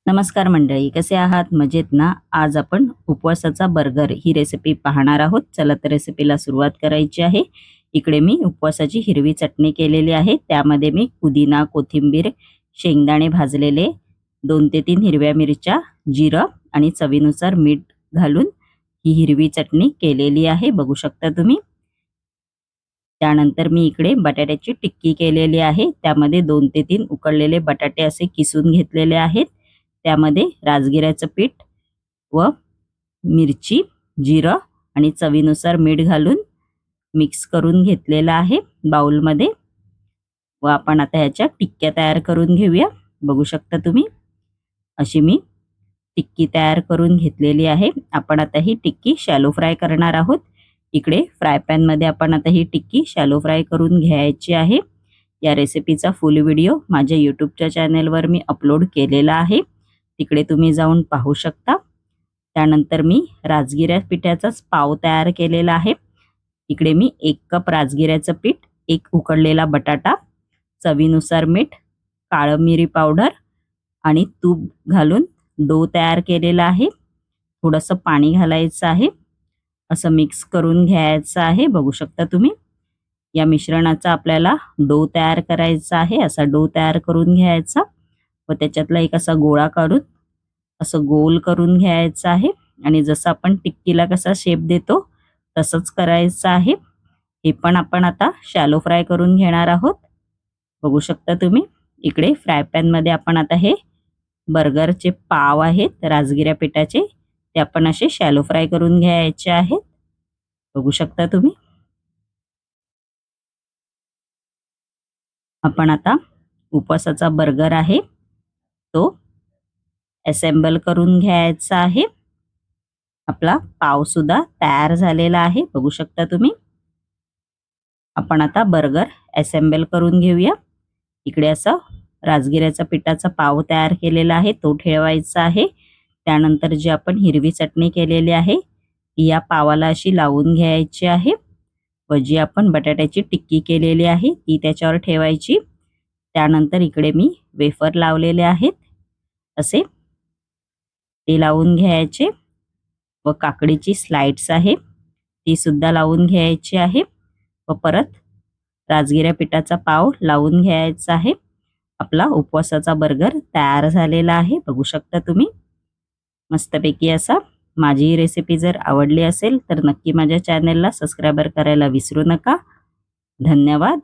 नमस्कार मंडळी, कसे आहात? मजेत ना? आज आपण उपवासाचा बर्गर ही रेसिपी पाहणार आहोत. चला तर रेसिपीला सुरुवात करायची आहे. इकडे मी उपवासाची हिरवी चटणी केलेली आहे. त्यामध्ये मी पुदिना, कोथिंबीर, शेंगदाणे भाजलेले, 2 ते 3 हिरव्या मिरच्या, जिरं आणि चवीनुसार मीठ घालून ही हिरवी चटणी केलेली आहे. बघू शकता तुम्ही. त्यानंतर मी इकडे बटाट्याची टिक्की केलेली आहे. त्यामध्ये 2 ते 3 उकडलेले बटाटे असे किसून घेतलेले आहेत. त्यामध्ये राजगिऱ्याचं पीठ व मिरची, जिरं आणि चवीनुसार मीठ घालून मिक्स करून घेतलेलं आहे बाउलमध्ये. व आपण आता ह्याच्या टिक्क्या तयार करून घेऊया. बघू शकता तुम्ही, अशी मी टिक्की तयार करून घेतलेली आहे. आपण आता ही टिक्की शॅलो फ्राय करणार आहोत. इकडे फ्राय पॅन मध्ये आपण आता ही टिक्की शॅलो फ्राय करून घ्यायची आहे. या रेसिपीचा फुल व्हिडिओ माझ्या यूट्यूबच्या चॅनेलवर मी अपलोड केलेला आहे, तिकडे तुम्ही जाऊन पाहू शकता. त्यानंतर मी राजगिऱ्या पिठाचाच पाव तयार केलेला आहे. इकडे मी 1 कप राजगिऱ्याचं पीठ, 1 उकडलेला बटाटा, चवीनुसार मीठ, काळं मिरी पावडर आणि तूप घालून डो तयार केलेला आहे. थोडंसं पाणी घालायचं आहे. असं मिक्स करून घ्यायचं आहे. बघू शकता तुम्ही. या मिश्रणाचा आपल्याला डो तयार करायचा आहे. असा डो तयार करून घ्यायचा व त्याच्यातला एक असा गोळा काढून असं गोल करून घ्यायचा आहे आणि जसं आपण टिक्कीला कसा शेप देतो तसंच करायचं आहे. हे पण आपण आता शॅलो फ्राय करून घेणार आहोत. बघू शकता तुम्ही. इकडे फ्राय पॅन मध्ये आपण आता हे बर्गरचे पाव आहेत राजगिऱ्या पिठाचे, ते आपण असे शॅलो फ्राय करून घ्यायचे आहेत. बघू शकता तुम्ही. आपण आता उपवासाचा बर्गर आहे तो असेंबल करून घ्यायचा आहे. आपला पाव सुद्धा तयार झालेला आहे. बघू शकता तुम्ही. आपण आता बर्गर असेंबल करून घेऊया. इकडे असं राजगिऱ्याचा पिठाचा पाव तयार केलेला आहे, तो ठेवायचा आहे. त्यानंतर जी आपण हिरवी चटणी केलेली आहे ती या पावाला अशी लावून घ्यायची आहे व जी आपण बटाट्याची टिक्की केलेली आहे ती त्याच्यावर ठेवायची. त्यानंतर इकडे मी वेफर लावलेले आहेत, असे ते लावून घ्यायचे व काकडीची स्लाइड्स आहे ती सुद्धा लावून घ्यायची आहे व परत राजगिऱ्या पिठाचा पाव लावून घ्यायचा आहे. आपला उपवासाचा बर्गर तयार झालेला आहे. बघू शकता तुम्ही. मस्तपैकी असा. माझी ही रेसिपी जर आवडली असेल तर नक्की माझ्या चॅनेलला सबस्क्राइबर करायला विसरू नका. धन्यवाद.